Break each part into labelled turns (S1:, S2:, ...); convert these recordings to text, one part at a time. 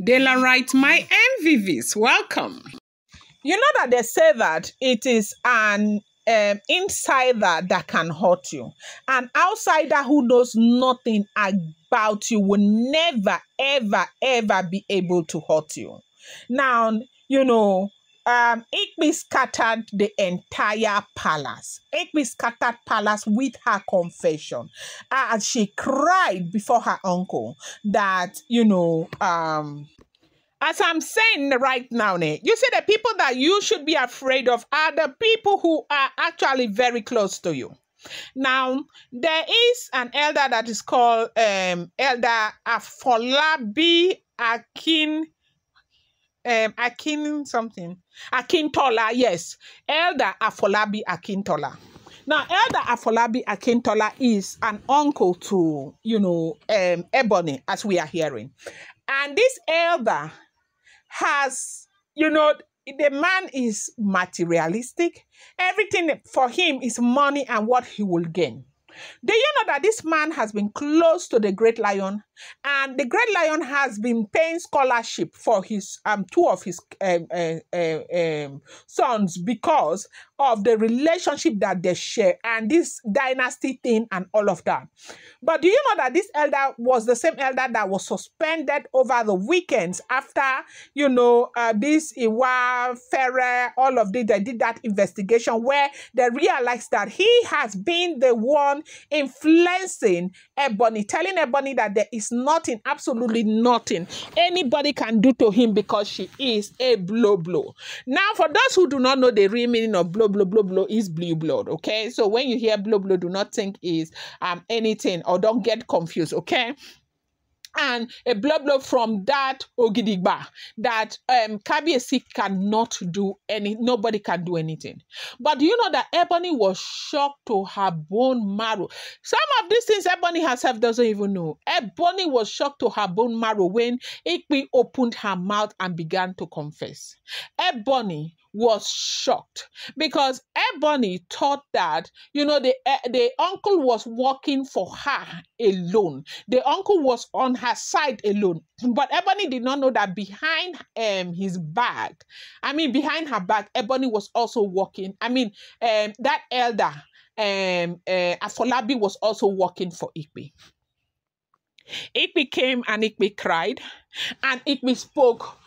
S1: Dela writes, my MVVs, welcome.
S2: You know that they say that it is an insider that can hurt you. An outsider who knows nothing about you will never, ever, ever be able to hurt you. Now, Igbi scattered the entire palace. Igbi scattered palace with her confession. As she cried before her uncle that, as I'm saying right now, you see the people that you should be afraid of are the people who are actually very close to you. Now, there is an elder that is called Elder Afolabi Akintola, yes. Elder Afolabi Akintola. Now, Elder Afolabi Akintola is an uncle to, Ebony, as we are hearing. And this elder has, the man is materialistic. Everything for him is money and what he will gain. Do you know that this man has been close to the Great Lion, and the Great Lion has been paying scholarship for his two of his sons because of the relationship that they share and this dynasty thing and all of that. But do you know that this elder was the same elder that was suspended over the weekends after, this Iwa, Ferrer, all of this, they did that investigation where they realized that he has been the one influencing Ebony, telling Ebony that there is nothing, absolutely nothing anybody can do to him because she is a blow. Now, for those who do not know the real meaning of blow is blue blood, okay? So when you hear blow, do not think is anything or don't get confused, okay? And a blow from that Ogidigba that Kabiyesi cannot do nobody can do anything. But do you know that Ebony was shocked to her bone marrow? Some of these things Ebony herself doesn't even know. Ebony was shocked to her bone marrow when Igbi opened her mouth and began to confess. Ebony was shocked because Ebony thought that, the uncle was working for her alone. The uncle was on her side alone. But Ebony did not know that behind behind her back, Ebony was also working. That elder, Afolabi, was also working for Igbi. Igbi came and Igbi cried, and Igbi spoke.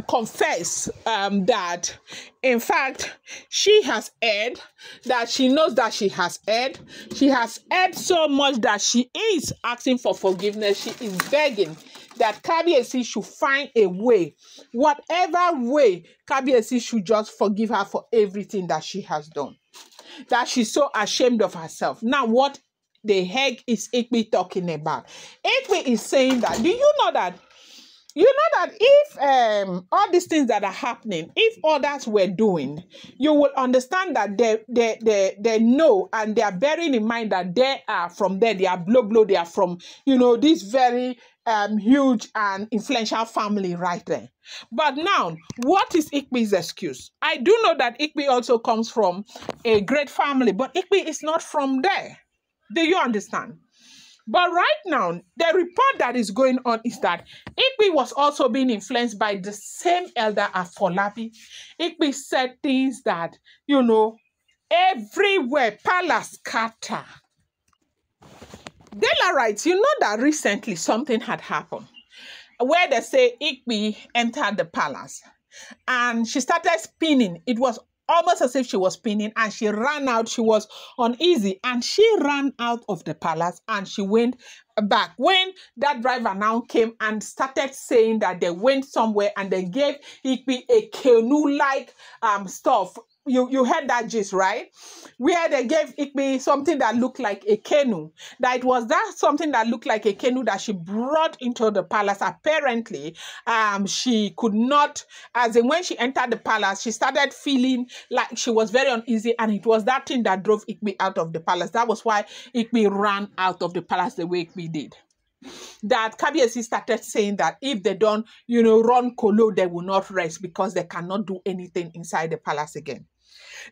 S2: Confess that, in fact, she has erred, that she knows that she has erred. She has erred so much that she is asking for forgiveness. She is begging that Kabiyesi should find a way, whatever way, Kabiyesi should just forgive her for everything that she has done. That she's so ashamed of herself. Now, what the heck is Igbi talking about? Igbi is saying that, do you know that if all these things that are happening, if others were doing, you will understand that they know and they are bearing in mind that they are from there, they are blow, they are from, this very huge and influential family right there. But now, what is Igbi's excuse? I do know that Igbi also comes from a great family, but Igbi is not from there. Do you understand? But right now, the report that is going on is that Igbi was also being influenced by the same elder Afolabi. Igbi said things that, everywhere, palace scatter. Dela writes, that recently something had happened where they say Igbi entered the palace and she started spinning. It was almost as if she was spinning and she ran out. She was uneasy and she ran out of the palace and she went back. When that driver now came and started saying that they went somewhere and they gave Igbi a canoe-like stuff. You heard that gist, right? Where they gave Igbi something that looked like a canoe. That it was that something that looked like a canoe that she brought into the palace. Apparently, she could not, as in when she entered the palace, she started feeling like she was very uneasy, and it was that thing that drove Igbi out of the palace. That was why Igbi ran out of the palace the way Igbi did. That Kabiyesi started saying that if they don't, run Kolo, they will not rest because they cannot do anything inside the palace again.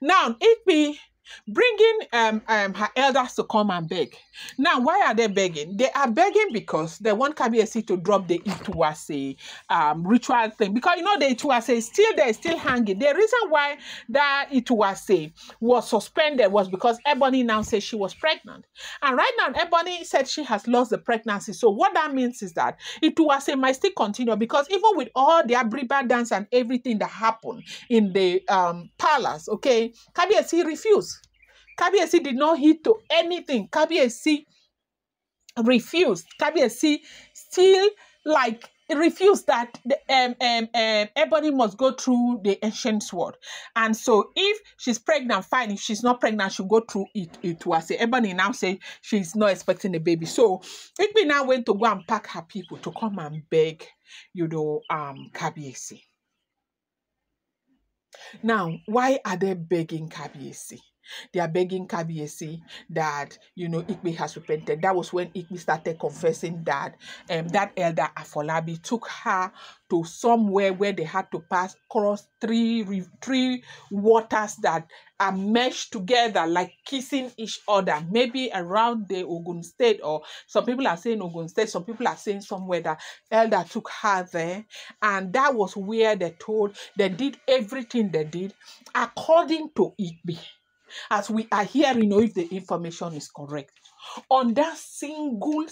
S2: Now, Igbi bringing her elders to come and beg. Now, why are they begging? They are begging because they want Kabiyesi to drop the Ituwase ritual thing. Because the Ituwase is still there, still hanging. The reason why that Ituwase was suspended was because Ebony now says she was pregnant. And right now, Ebony said she has lost the pregnancy. So what that means is that Ituwase might still continue, because even with all the Abriba dance and everything that happened in the palace, okay, Kabiyesi refused. Kabiyesi did not heed to anything. Kabiyesi refused. Kabiyesi still refused that the Ebony must go through the ancient sword. And so if she's pregnant, fine. If she's not pregnant, she'll go through it was Ebony now say she's not expecting a baby. So Igbi now went to go and pack her people to come and beg, Kabiyesi. Now, why are they begging Kabiyesi? They are begging Kabiyesi that, Igbi has repented. That was when Igbi started confessing that that elder Afolabi took her to somewhere where they had to pass across three waters that are meshed together, like kissing each other, maybe around the Ogun State, or some people are saying Ogun State, some people are saying somewhere that elder took her there. And that was where they did everything they did according to Igbi. As we are hearing, if the information is correct, on that single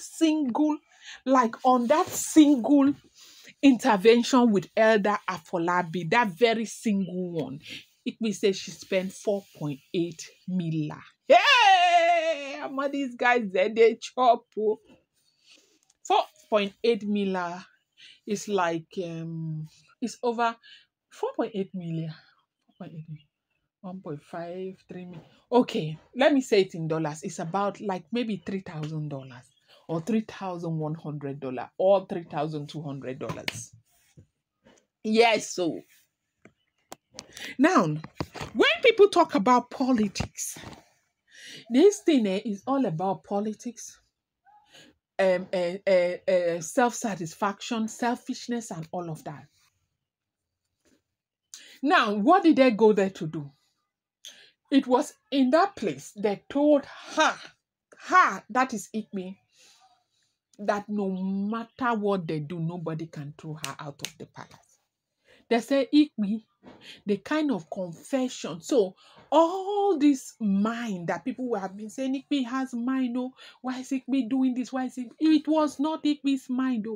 S2: intervention with Elder Afolabi, that very single one, Igbi says she spent 4.8 million. Hey, how much these guys they chop? 4.8 million is like it's over 4.8 million. 1.53 million. Okay, let me say it in dollars. It's about like maybe $3,000 or $3,100 or $3,200. Yes, so now when people talk about politics, this thing is all about politics, self-satisfaction, selfishness, and all of that. Now, what did they go there to do? It was in that place they told her, that is Igbi, that no matter what they do, nobody can throw her out of the palace. They say Igbi, the kind of confession. So all this mind that people have been saying, Igbi has mind, why is Igbi doing this? Why is it? It was not Igbi's mind,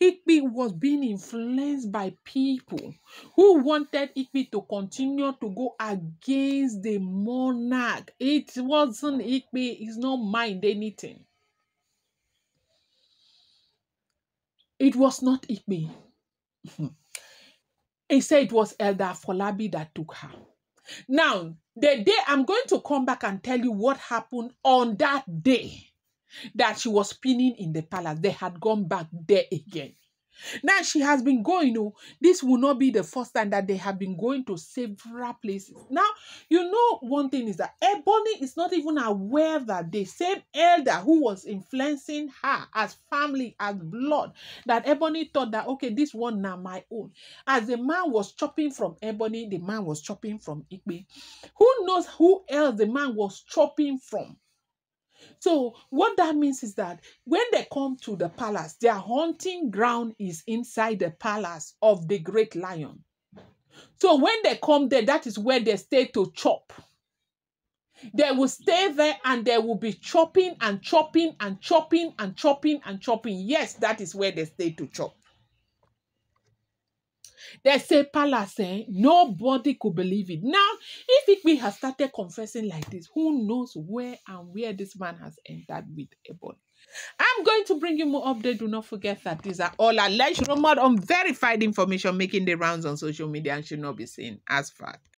S2: Igbi was being influenced by people who wanted Igbi to continue to go against the monarch. It wasn't Igbi, it's not mind anything. It was not Igbi. He said it was Elder Afolabi that took her. Now, the day I'm going to come back and tell you what happened on that day that she was spinning in the palace. They had gone back there again. Now she has been going, this will not be the first time that they have been going to several places. Now, one thing is that Ebony is not even aware that the same elder who was influencing her as family, as blood, that Ebony thought that, okay, this one now my own. As the man was chopping from Ebony, the man was chopping from Igbi. Who knows who else the man was chopping from? So what that means is that when they come to the palace, their hunting ground is inside the palace of the great lion. So when they come there, that is where they stay to chop. They will stay there and they will be chopping and chopping and chopping and chopping and chopping. Yes, that is where they stay to chop. They say palace, nobody could believe it. Now, if Igbi has started confessing like this, who knows where and where this man has entered with Ebony. I'm going to bring you more updates. Do not forget that these are all alleged, rumored, unverified information making the rounds on social media and should not be seen as fact.